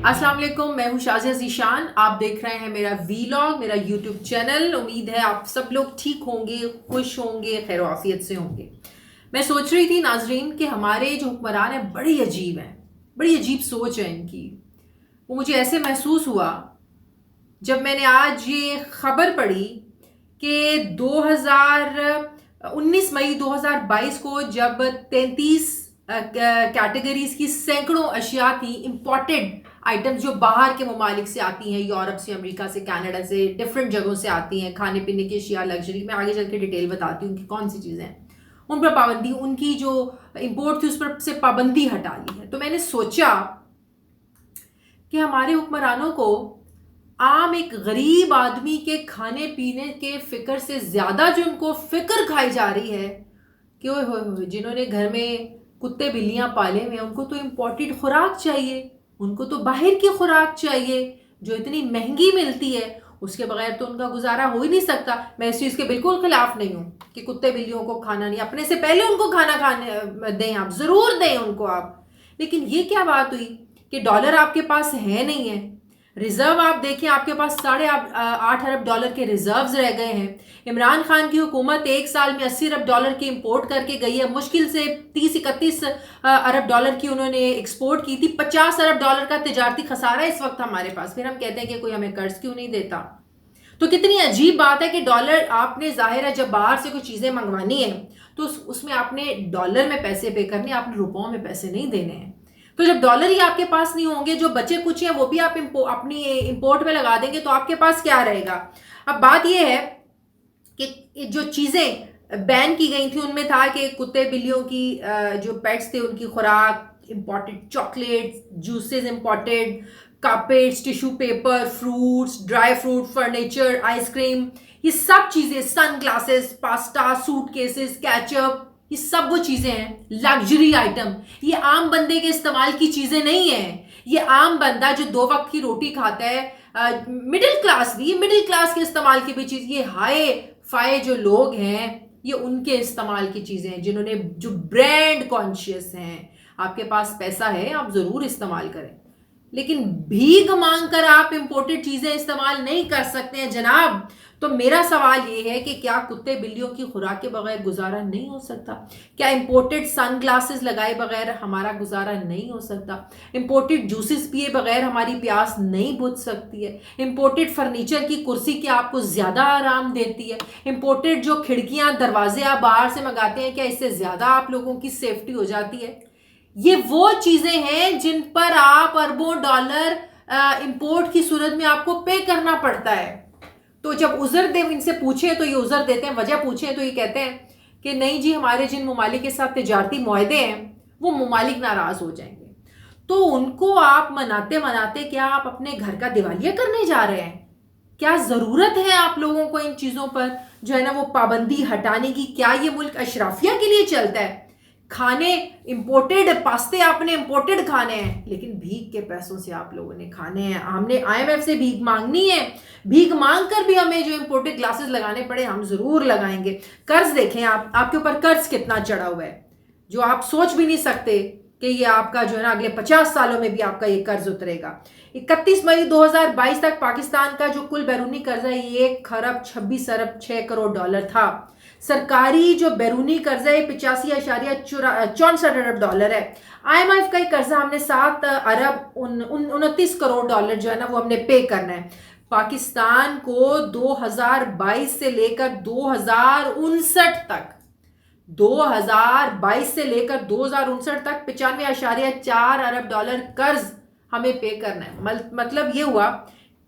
अस्सलाम वालेकुम, मैं हूँ शाज़िया ज़ीशान। आप देख रहे हैं मेरा वीलॉग, मेरा यूट्यूब चैनल। उम्मीद है आप सब लोग ठीक होंगे, खुश होंगे, खैर आफियत से होंगे। मैं सोच रही थी नाजरीन कि हमारे जो हुक्मरान हैं बड़ी अजीब हैं, बड़ी अजीब सोच है इनकी। वो मुझे ऐसे महसूस हुआ जब मैंने आज ये खबर पढ़ी कि 19 मई 2022 को जब 33 कैटेगरीज की सैकड़ों अशिया थी, इम्पोर्टेड आइटम्स जो बाहर के ममालिक से आती हैं, यूरोप से, अमेरिका से, कनाडा से, डिफरेंट जगहों से आती हैं, खाने पीने की अशिया, लग्जरी, मैं आगे चल के डिटेल बताती हूँ कि कौन सी चीज़ें हैं, उन पर पाबंदी, उनकी जो इम्पोर्ट थी उस पर से पाबंदी हटा ली है। तो मैंने सोचा कि हमारे हुक्मरानों को आम एक गरीब आदमी के खाने पीने के फिक्र से ज़्यादा जो उनको फिक्र खाई जा रही है कि ओए होए होए, जिन्होंने घर में कुत्ते बिल्लियां पाले हुए हैं उनको तो इम्पोर्टेड खुराक चाहिए, उनको तो बाहर की खुराक चाहिए जो इतनी महंगी मिलती है, उसके बगैर तो उनका गुजारा हो ही नहीं सकता। मैं इस चीज़ के बिल्कुल खिलाफ नहीं हूँ कि कुत्ते बिल्लियों को खाना नहीं, अपने से पहले उनको खाना खाने दें, आप ज़रूर दें उनको आप। लेकिन ये क्या बात हुई कि डॉलर आपके पास है नहीं है, रिजर्व आप देखें आपके पास $8.5 अरब के रिजर्व्स रह गए हैं। इमरान खान की हुकूमत एक साल में $80 अरब की इंपोर्ट करके गई है, मुश्किल से 30-31 अरब डॉलर की उन्होंने एक्सपोर्ट की थी। $50 अरब का तिजारती खसारा इस वक्त हमारे पास। फिर हम कहते हैं कि कोई हमें कर्ज क्यों नहीं देता। तो कितनी अजीब बात है कि डॉलर आपने, जाहिर है जब बाहर से कोई चीज़ें मंगवानी है तो उसमें आपने डॉलर में पैसे पे करने, आपने रुपयों में पैसे नहीं देने हैं। तो जब डॉलर ही आपके पास नहीं होंगे, जो बचे कुछ हैं वो भी आप अपनी इंपोर्ट में लगा देंगे, तो आपके पास क्या रहेगा। अब बात यह है कि जो चीज़ें बैन की गई थी उनमें था कि कुत्ते बिल्लियों की जो पेट्स थे उनकी खुराक imported, chocolates, juices imported, carpets, tissue paper, fruits, dry fruit, furniture, ice cream, ये सब चीज़ें, sunglasses, pasta, suitcases, ketchup, ये सब वो चीज़ें हैं लग्जरी आइटम। ये आम बंदे के इस्तेमाल की चीज़ें नहीं हैं। ये आम बंदा जो 2 वक्त की रोटी खाता है, मिडिल क्लास भी, मिडिल क्लास के इस्तेमाल की भी चीज़, ये हाई फाई जो लोग हैं ये उनके इस्तेमाल की चीज़ें हैं, जिन्होंने जो ब्रांड कॉन्शियस हैं। आपके पास पैसा है, आप ज़रूर इस्तेमाल करें, लेकिन भीख मांग कर आप इंपोर्टेड चीज़ें इस्तेमाल नहीं कर सकते हैं जनाब। तो मेरा सवाल ये है कि क्या कुत्ते बिल्लियों की खुराक के बगैर गुजारा नहीं हो सकता? क्या इंपोर्टेड सन ग्लासेस लगाए बगैर हमारा गुजारा नहीं हो सकता? इंपोर्टेड जूसेस पिए बगैर हमारी प्यास नहीं बुझ सकती है? इंपोर्टेड फर्नीचर की कुर्सी क्या आपको ज़्यादा आराम देती है? इंपोर्टेड जो खिड़कियाँ दरवाजे आप बाहर से मंगाते हैं, क्या इससे ज़्यादा आप लोगों की सेफ्टी हो जाती है? ये वो चीज़ें हैं जिन पर आप अरबों डॉलर इंपोर्ट की सूरत में आपको पे करना पड़ता है। तो जब उज़र दे, इनसे पूछे तो ये उज़र देते हैं, वजह पूछे तो ये कहते हैं कि नहीं जी, हमारे जिन ममालिक के साथ तिजारती मुआहदे हैं वो ममालिक नाराज़ हो जाएंगे। तो उनको आप मनाते मनाते क्या आप अपने घर का दिवालिया करने जा रहे हैं? क्या ज़रूरत है आप लोगों को इन चीज़ों पर जो है ना वो पाबंदी हटाने की? क्या ये मुल्क अशराफिया के लिए चलता है? खाने इंपोर्टेड, पास्ते आपने इंपोर्टेड खाने हैं, लेकिन भीख के पैसों से आप लोगों ने खाने हैं। हमने IMF से भीख मांगनी है, भीख मांग कर भी हमें जो इंपोर्टेड ग्लासेस लगाने पड़े हम ज़रूर लगाएंगे। कर्ज देखें आप, आपके ऊपर कर्ज कितना चढ़ा हुआ है जो आप सोच भी नहीं सकते कि ये आपका जो है ना अगले 50 सालों में भी आपका ये कर्ज उतरेगा। 31 मई 2022 तक पाकिस्तान का जो कुल बैरूनी कर्जा है 1 खरब 26 अरब 6 करोड़ डॉलर था। सरकारी जो बैरूनी कर्जा है 85.64 अरब डॉलर है। IMF का कर्जा हमने 7 अरब 29 करोड़ डॉलर जो है ना वो हमने पे करना है। पाकिस्तान को 2022 से लेकर 2029 तक 95.4 अरब डॉलर कर्ज हमें पे करना है। मतलब ये हुआ,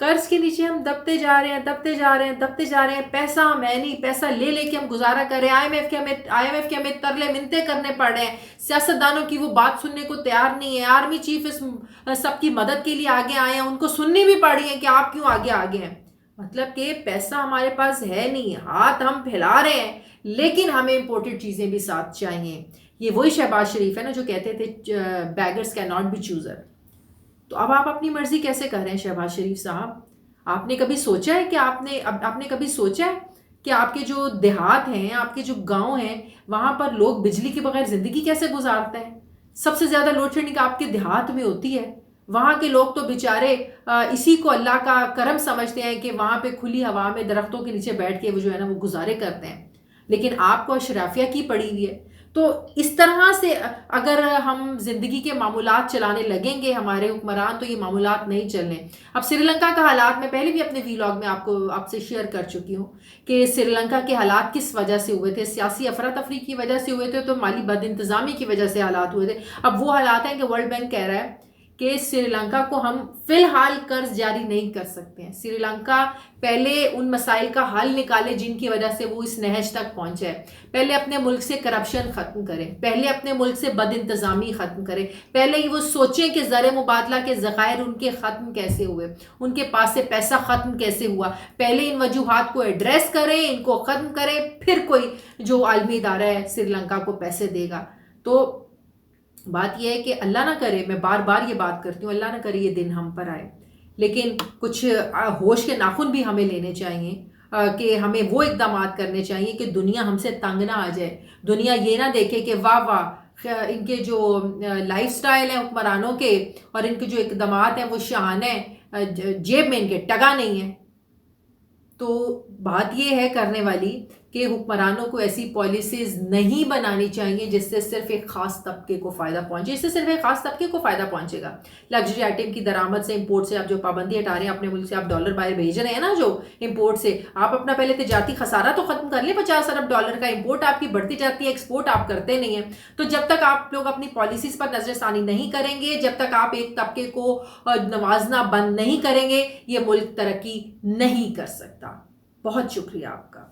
कर्ज के नीचे हम दबते जा रहे हैं, पैसा हमें नहीं, पैसा ले लेके हम गुजारा कर रहे हैं। IMF के हमें तरले मिन्नतें करने पड़ रहे हैं। सियासतदानों की वो बात सुनने को तैयार नहीं है। आर्मी चीफ इस सबकी मदद के लिए आगे आए हैं, उनको सुननी भी पड़ी है कि आप क्यों आगे हैं। मतलब कि पैसा हमारे पास है नहीं, हाथ हम फैला रहे हैं, लेकिन हमें इंपोर्टेड चीज़ें भी साथ चाहिए। ये वही शहबाज शरीफ है ना जो कहते थे beggars can not be chooser. तो अब आप अपनी मर्जी कैसे कर रहे हैं शहबाज शरीफ साहब? आपने कभी सोचा है कि आपने कभी सोचा है कि आपके जो देहात हैं, आपके जो गांव हैं, वहां पर लोग बिजली के बगैर ज़िंदगी कैसे गुजारते हैं? सबसे ज़्यादा लोड शेडिंग आपके देहात में होती है। وہاں کے لوگ تو بیچارے اسی کو اللہ کا کرم سمجھتے ہیں کہ وہاں پہ کھلی ہوا میں درختوں کے نیچے بیٹھ کے وہ جو ہے نا وہ گزارے کرتے ہیں، لیکن آپ کو اشرافیہ کی پڑی ہوئی ہے۔ تو اس طرح سے اگر ہم زندگی کے معمولات چلانے لگیں گے ہمارے حکمران، تو یہ معمولات نہیں چلنے۔ اب سری لنکا کا حالات میں پہلے بھی اپنے ویلاگ میں آپ سے شیئر کر چکی ہوں کہ سری لنکا کے حالات کس وجہ سے ہوئے تھے، سیاسی افراتفری کی وجہ سے ہوئے تھے، تو مالی بد انتظامی کی وجہ سے حالات ہوئے تھے۔ اب وہ حالات ہیں کہ ورلڈ بینک کہہ رہا ہے کہ سری لنکا کو ہم فی الحال قرض جاری نہیں کر سکتے ہیں۔ سری لنکا پہلے ان مسائل کا حل نکالے جن کی وجہ سے وہ اس نہج تک پہنچے ہے۔ پہلے اپنے ملک سے کرپشن ختم کریں، پہلے اپنے ملک سے بد انتظامی ختم کریں، پہلے ہی وہ سوچیں کہ زر مبادلہ کے ذخائر ان کے ختم کیسے ہوئے، ان کے پاس سے پیسہ ختم کیسے ہوا، پہلے ان وجوہات کو ایڈریس کریں، ان کو ختم کریں، پھر کوئی جو عالمی ادارہ ہے سری لنکا کو پیسے دے گا۔ تو بات یہ ہے کہ اللہ نہ کرے، میں بار بار یہ بات کرتی ہوں، اللہ نہ کرے یہ دن ہم پر آئے، لیکن کچھ ہوش کے ناخن بھی ہمیں لینے چاہیے کہ ہمیں وہ اقدامات کرنے چاہیے کہ دنیا ہم سے تنگ نہ آ جائے، دنیا یہ نہ دیکھے کہ واہ واہ ان کے جو لائف سٹائل ہیں حکمرانوں کے اور ان کے جو اقدامات ہیں وہ شاہانہ ہیں، جیب میں ان کے ٹگا نہیں ہے۔ تو بات یہ ہے کرنے والی کہ حکمرانوں کو ایسی پالیسیز نہیں بنانی چاہیے جس سے صرف ایک خاص طبقے کو فائدہ پہنچے، اس سے صرف ایک خاص طبقے کو فائدہ پہنچے گا۔ لگژری آئٹم کی درآمد سے، امپورٹ سے آپ جو پابندی ہٹا رہے ہیں، اپنے ملک سے آپ ڈالر باہر بھیج رہے ہیں نا، جو امپورٹ سے آپ اپنا پہلے تجارتی خسارہ تو ختم کر لیں۔ 50 ارب ڈالر کا امپورٹ آپ کی بڑھتی جاتی ہے، ایکسپورٹ آپ کرتے نہیں ہیں۔ تو جب تک آپ لوگ اپنی پالیسیز پر نظر ثانی نہیں کریں گے، جب تک آپ ایک طبقے کو نوازنا بند نہیں کریں گے، یہ ملک ترقی نہیں کر سکتا۔ بہت شکریہ آپ کا۔